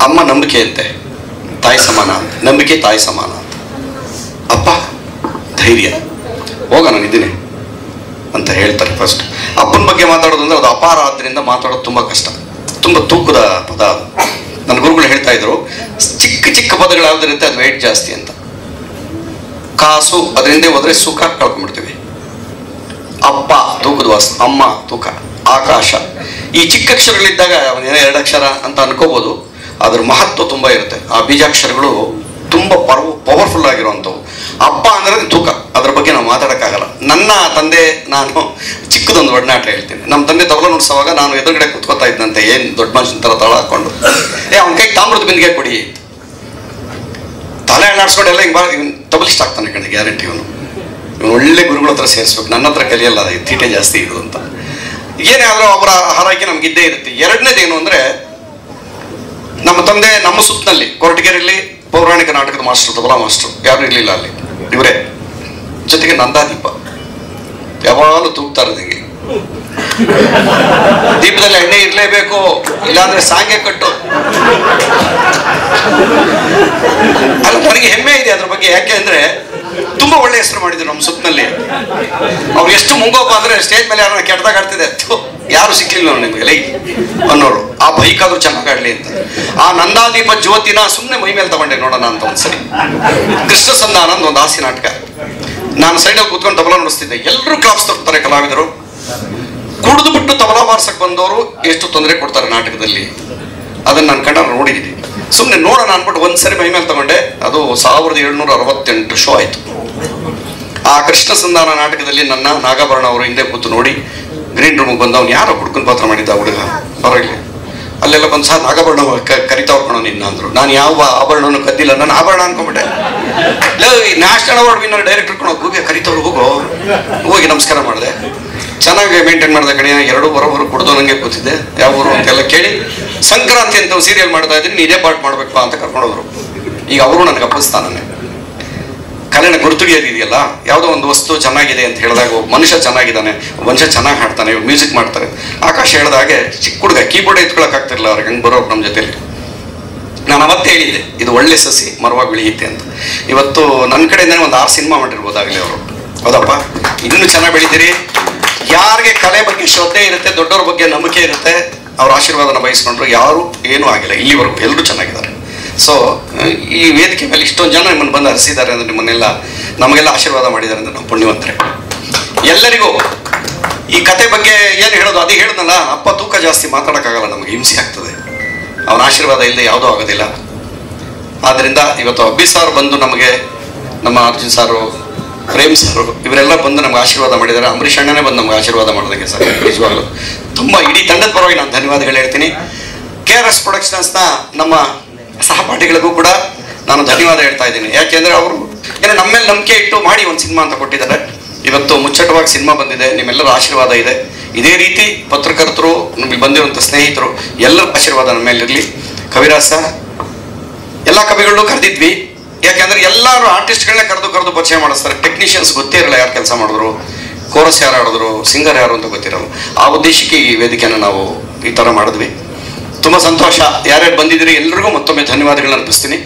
ಅಮ್ಮ ನಂಬಿಕೆ ಅಂತೆ, ತಾಯಿ ಸಮಾನ, ನಂಬಿಕೆ ತಾಯಿ ಸಮಾನ ಅಂತ. ಅಪ್ಪ ಧೈರ್ಯ, ಹೋಗ ನಾನಿದ್ದೀನಿ ಅಂತ ಹೇಳ್ತಾರೆ. ಫಸ್ಟ್ ಅಪ್ಪನ ಬಗ್ಗೆ ಮಾತಾಡೋದು ಅಂದರೆ ಅದು ಅಪಾರ ಆದ್ದರಿಂದ ಮಾತಾಡೋದು ತುಂಬ ಕಷ್ಟ, ತುಂಬ ತೂಕದ ಪದ ಅದು. ನನ್ನ ಗುರುಗಳು ಹೇಳ್ತಾ ಇದ್ರು, ಚಿಕ್ಕ ಚಿಕ್ಕ ಪದಗಳು ಯಾವುದಿರುತ್ತೆ ಅದು ವೇಟ್ ಜಾಸ್ತಿ ಅಂತ. ಕಾಸು ಅದರಿಂದ ಹೋದ್ರೆ ಸುಖ ಕಳ್ಕೊಂಡ್ಬಿಡ್ತೀವಿ. ಅಪ್ಪ ತೂಕದ ವಾಸ್ತು, ಅಮ್ಮ ತೂಕ, ಆಕಾಶ. ಈ ಚಿಕ್ಕ ಅಕ್ಷರಗಳಿದ್ದಾಗ ಅವನೇನೋ 2 ಅಕ್ಷರ ಅಂತ ಅನ್ಕೋಬೋದು, ಅದ್ರ ಮಹತ್ವ ತುಂಬ ಇರುತ್ತೆ. ಆ ಬೀಜಾಕ್ಷರಗಳು ತುಂಬ ಪವರ್ಫುಲ್ ಆಗಿರುವಂಥವು. ಅಪ್ಪ ಅಂದರೆ ತೂಕ, ಅದ್ರ ಬಗ್ಗೆ ನಾವು ಮಾತಾಡೋಕ್ಕಾಗಲ್ಲ. ನನ್ನ ತಂದೆ, ನಾನು ಚಿಕ್ಕದೊಂದು ಒಡನಾಟ ಹೇಳ್ತೀನಿ. ನಮ್ಮ ತಂದೆ ತಬಲ ನುಡಿಸುವಾಗ ನಾನು ಎದುರುಗಡೆ ಕೂತ್ಕೋತಾ ಇದ್ದಂತೆ, ಏನು ದೊಡ್ಡ ಮನುಷ್ಯನ ಥರ ತಳ ಹಾಕೊಂಡು, ಅವ್ನ ಕೈ ತಾಮ್ರದ ಬಿಂದಿಗೆ ಕೊಡಿ, ತಲೆ ಅಳ್ಳಾಡ್ಸ್ಕೊಂಡು ಎಲ್ಲ ಹಿಂಗೆ ಇವನು ತಬಲಿಸ್ಟ್ ಆಗ್ತಾನೆ ಕಣೆ, ಗ್ಯಾರಂಟಿ. ಇವನು ಒಳ್ಳೆ ಗುರುಗಳ ಹತ್ರ ಸೇರಿಸ್ಬೇಕು, ನನ್ನ ಹತ್ರ ಕಲಿಯಲ್ಲ, ತೀಟೆ ಜಾಸ್ತಿ ಇದು ಅಂತ. ಏನೇ ಆದರೂ ಅವರ ಹಾರೈಕೆ ನಮಗಿದ್ದೇ ಇರುತ್ತೆ. ಎರಡನೇದೇನು ಅಂದರೆ, ನಮ್ಮ ತಂದೆ ನಮ್ಮ ಸುತ್ತನಲ್ಲಿ ಕೊರಟಗೆರೆಯಲ್ಲಿ ಪೌರಾಣಿಕ ನಾಟಕದ ಮಾಸ್ಟರ್, ತಬಲಾ ಮಾಸ್ಟರ್ ಯಾರು ಇರಲಿಲ್ಲ ಅಲ್ಲಿ, ಇವರೇ. ಜೊತೆಗೆ ನಂದಾದೀಪ ಯಾವಾಗಲೂ ತೂಗ್ತಾ ಇರೋದಂಗೆ, ದೀಪದಲ್ಲಿ ಎಣ್ಣೆ ಇರಲೇಬೇಕು, ಇಲ್ಲಾಂದ್ರೆ ಸಾಂಗೆ ಕಟ್ಟು. ಅದು ನನಗೆ ಹೆಮ್ಮೆ ಇದೆ ಅದ್ರ ಬಗ್ಗೆ. ಯಾಕೆ ಅಂದ್ರೆ ತುಂಬಾ ಒಳ್ಳೆ ಹೆಸರು ಮಾಡಿದ್ರು ನಮ್ಮ ಸುತ್ತನಲ್ಲಿ. ಅವ್ರು ಎಷ್ಟು ಮುಂಗೋಪ ಅಂದ್ರೆ, ಸ್ಟೇಜ್ ಮೇಲೆ ಯಾರನ್ನ ಕೆಟ್ಟದಾಗ ಆಡ್ತಿದೆ, ಯಾರು ಸಿಕ್ಲಿಲ್ಲ ನಿಮಗೆ ಲೈ ಅನ್ನೋರು. ಆ ಬೈಕಾದ್ರೂ ಚೆನ್ನಾಗಿ ಆಡ್ಲಿ ಅಂತ ಆ ನಂದಾದೀಪ ಜ್ಯೋತಿನ ಸುಮ್ಮನೆ ಮೈ ಮೇಲೆ ತಗೊಂಡೆ ನೋಡೋಣ ಅಂತ ಒಂದ್ಸರಿ. ಕೃಷ್ಣ ಸಂಧಾನ ಅಂತ ಒಂದು ಹಾಸ್ಯ ನಾಟಕ. ನಾನು ಸೈಡಲ್ಲಿ ಕೂತ್ಕೊಂಡು ತಬಲಾ ನುಡಿಸ್ತಿದ್ದೆ. ಎಲ್ಲರೂ ಕ್ಲಾಪ್ಸ್ ತರ್ತಾರೆ ಕಲಾವಿದರು. ಕುಡಿದು ಬಿಟ್ಟು ತಬಲಾ ಬಾರ್ಸಕ್ ಬಂದವರು ಎಷ್ಟು ತೊಂದರೆ ಕೊಡ್ತಾರೆ ನಾಟಕದಲ್ಲಿ, ಅದನ್ನ ನಾನು ಕಣ್ಣ ನೋಡಿದ್ದೀನಿ. ಸುಮ್ಮನೆ ನೋಡೋಣ ಅನ್ಬಿಟ್ಟು ಒಂದ್ಸರಿ ಮೈ ಮೇಲೆ ತಗೊಂಡೆ. ಅದು 1768 ಶೋ ಆಯ್ತು. ಆ ಕೃಷ್ಣ ಸಂಧಾನ ನಾಟಕದಲ್ಲಿ ನನ್ನ ನಾಗಾಭರಣ ಅವರು ಹಿಂದೆ ಕೂತು ನೋಡಿ, ಗ್ರೀನ್ ರೂಮಿಗೆ ಬಂದವನು ಯಾರೋ ಹುಡ್ಕನ್ ಪಾತ್ರ ಮಾಡಿದ್ದ ಹುಡುಗ ಬರಲಿ, ಅಲ್ಲೆಲ್ಲ ಬಂದು ಸಹ ನಾಗಾಭರಣ ಕರಿತಾವ್ರು ಕಣೋ ನಿನ್ನ ಅಂದ್ರು. ನಾನು ಯಾವ ಆಭರಣವನ್ನು ಕದ್ದಿಲ್ಲ, ನಾನು ಆಭರಣ ಅನ್ಕೊಂಡ್ಬಿಟ್ಟೆ. ನ್ಯಾಷನಲ್ ಅವಾರ್ಡ್ ವಿನ್ನರ್ ಡೈರೆಕ್ಟರ್ ಕಣೋ, ಹೋಗಿ ಕರಿತಾವ್ರು, ಹೋಗಿ ನಮಸ್ಕಾರ ಮಾಡಿದೆ. ಚೆನ್ನಾಗಿ ಮೇಂಟೈನ್ ಮಾಡಿದೆ ಕಣೆ. 2 ಬರೋಬ್ಬರು ಕುಡ್ದು ನಂಗೆ ಕೂತಿದ್ದೆ. ಯಾವ ಊರು ಅಂತೆಲ್ಲ ಕೇಳಿ, ಸಂಕ್ರಾಂತಿ ಅಂತ ಸೀರಿಯಲ್ ಮಾಡ್ತಾ ಇದ್ದೀನಿ, ನೀನೇ ಪಾರ್ಟ್ ಮಾಡ್ಬೇಕು ಅಂತ ಕರ್ಕೊಂಡೋದ್ರು. ಈಗ ಅವರು ನನಗೆ ಅಪ್ಪಸ್ತಾನೆ. ಕಲೆನ ಗುರುತುಡಿಯೋದಿದೆಯಲ್ಲ, ಯಾವುದೋ ಒಂದು ವಸ್ತು ಚೆನ್ನಾಗಿದೆ ಅಂತ ಹೇಳಿದಾಗ ಮನುಷ್ಯ ಚೆನ್ನಾಗಿದ್ದಾನೆ, ಮನುಷ್ಯ ಚೆನ್ನಾಗಿ ಹಾಡ್ತಾನೆ, ಮ್ಯೂಸಿಕ್ ಮಾಡ್ತಾರೆ. ಆಕಾಶ ಹೇಳಿದಾಗೆ ಚಿಕ್ಕ ಹುಡುಗ ಕೀಬೋರ್ಡ್ ಎತ್ಕೊಳಕ್ ಆಗ್ತಿರಲಿಲ್ಲ ಅವ್ರಿಗೆ, ಹಂಗೆ ಬರೋರು ನಮ್ಮ ಜೊತೆಲಿ. ನಾನು ಅವತ್ತೇ ಹೇಳಿದ್ದೆ, ಇದು ಒಳ್ಳೆ ಸಸಿ ಮರವಾಗಿ ಬೆಳೆಯುತ್ತೆ ಅಂತ. ಇವತ್ತು ನನ್ನ ಕಡೆಯಿಂದನೇ ಒಂದು 6 ಸಿನಿಮಾ ಮಾಡಿರ್ಬೋದಾಗಲಿ ಅವರು. ಹೌದಪ್ಪ, ಇನ್ನೂ ಚೆನ್ನಾಗಿ ಬೆಳೀತೀರಿ. ಯಾರಿಗೆ ಕಲೆ ಬಗ್ಗೆ ಶ್ರದ್ಧೆ ಇರುತ್ತೆ, ದೊಡ್ಡವ್ರ ಬಗ್ಗೆ ನಂಬಿಕೆ ಇರುತ್ತೆ, ಅವ್ರ ಆಶೀರ್ವಾದನ ಬಯಸ್ಕೊಂಡ್ರು ಯಾರು ಏನೂ ಆಗಿಲ್ಲ ಇಲ್ಲಿವರೆಗೂ, ಎಲ್ಲರೂ ಚೆನ್ನಾಗಿದ್ದಾರೆ. ಸೊ ಈ ವೇದಿಕೆ ಮೇಲೆ ಇಷ್ಟೊಂದು ಜನ ನಿಮ್ಮನ್ನು ಬಂದು ಹರಿಸಿದ್ದಾರೆ ಅಂದರೆ, ನಿಮ್ಮನ್ನೆಲ್ಲ ನಮಗೆಲ್ಲ ಆಶೀರ್ವಾದ ಮಾಡಿದ್ದಾರೆ ಅಂದರೆ ನಾವು ಪುಣ್ಯವಂತರೆ. ಎಲ್ಲರಿಗೂ ಈ ಕತೆ ಬಗ್ಗೆ ಏನು ಹೇಳೋದು, ಅದೇ ಹೇಳಿದ್ನಲ್ಲ, ಅಪ್ಪ ತೂಕ ಜಾಸ್ತಿ ಮಾತಾಡೋಕ್ಕಾಗಲ್ಲ, ನಮಗೆ ಹಿಂಸೆ ಆಗ್ತದೆ. ಅವನ ಆಶೀರ್ವಾದ ಇಲ್ಲದೆ ಯಾವುದೂ ಆಗೋದಿಲ್ಲ. ಆದ್ದರಿಂದ ಇವತ್ತು ಅಬ್ಬಿ ಸಾರು ಬಂದು ನಮಗೆ, ನಮ್ಮ ಅರ್ಜುನ್ ಸಾರು, ಪ್ರೇಮ್ ಸಾರು, ಇವರೆಲ್ಲ ಬಂದು ನಮ್ಗೆ ಆಶೀರ್ವಾದ ಮಾಡಿದ್ದಾರೆ. ಅಂಬರೀಷ್ ಅಣ್ಣನೇ ಬಂದು ನಮ್ಗೆ ಆಶೀರ್ವಾದ ಮಾಡೋದಕ್ಕೆ ಸರ್ ನಿಜವಾಗ್ಲು ತುಂಬ ಇಡೀ ತಂಡದ ಪರವಾಗಿ ನಾನು ಧನ್ಯವಾದಗಳು ಹೇಳ್ತೀನಿ. KRS ಪ್ರೊಡಕ್ಷನ್ಸ್ನ ನಮ್ಮ ಸಹಪಾಠಿಗಳಿಗೂ ಕೂಡ ನಾನು ಧನ್ಯವಾದ ಹೇಳ್ತಾ ಇದ್ದೀನಿ. ಯಾಕೆಂದರೆ ಅವರು ಏನೋ ನಮ್ಮ ಮೇಲೆ ನಂಬಿಕೆ ಇಟ್ಟು ಮಾಡಿ ಒಂದು ಸಿನಿಮಾ ಅಂತ ಕೊಟ್ಟಿದ್ದಾರೆ. ಇವತ್ತು ಮುಚ್ಚಟವಾಗಿ ಸಿನಿಮಾ ಬಂದಿದೆ, ನಿಮ್ಮೆಲ್ಲರ ಆಶೀರ್ವಾದ ಇದೆ. ಇದೇ ರೀತಿ ಪತ್ರಕರ್ತರು, ನಮಗೆ ಬಂದಿರುವಂಥ ಸ್ನೇಹಿತರು ಎಲ್ಲರ ಆಶೀರ್ವಾದ ನಮ್ಮ ಮೇಲಿರಲಿ. ಕವಿರಾಜ್ ಸರ್, ಎಲ್ಲ ಕವಿಗಳು ಕರೆದಿದ್ವಿ. ಯಾಕೆಂದ್ರೆ ಎಲ್ಲರೂ ಆರ್ಟಿಸ್ಟ್ಗಳನ್ನ ಕರೆದು ಪರಿಚಯ ಮಾಡಿಸ್ತಾರೆ. ಟೆಕ್ನಿಷಿಯನ್ಸ್ ಗೊತ್ತೇ ಇರಲ್ಲ ಯಾರು ಕೆಲಸ ಮಾಡಿದ್ರು, ಕೋರಸ್ ಯಾರು ಆಡಿದ್ರು, ಸಿಂಗರ್ ಯಾರು ಅಂತ ಗೊತ್ತಿರಲ್ಲ. ಆ ಉದ್ದೇಶಕ್ಕೆ ಈ ವೇದಿಕೆಯನ್ನು ನಾವು ಈ ಥರ ಮಾಡಿದ್ವಿ. ತುಂಬ ಸಂತೋಷ. ಯಾರ್ಯಾರು ಬಂದಿದ್ದೀರಿ ಎಲ್ರಿಗೂ ಮತ್ತೊಮ್ಮೆ ಧನ್ಯವಾದಗಳನ್ನ ಅರ್ಪಿಸ್ತೀನಿ.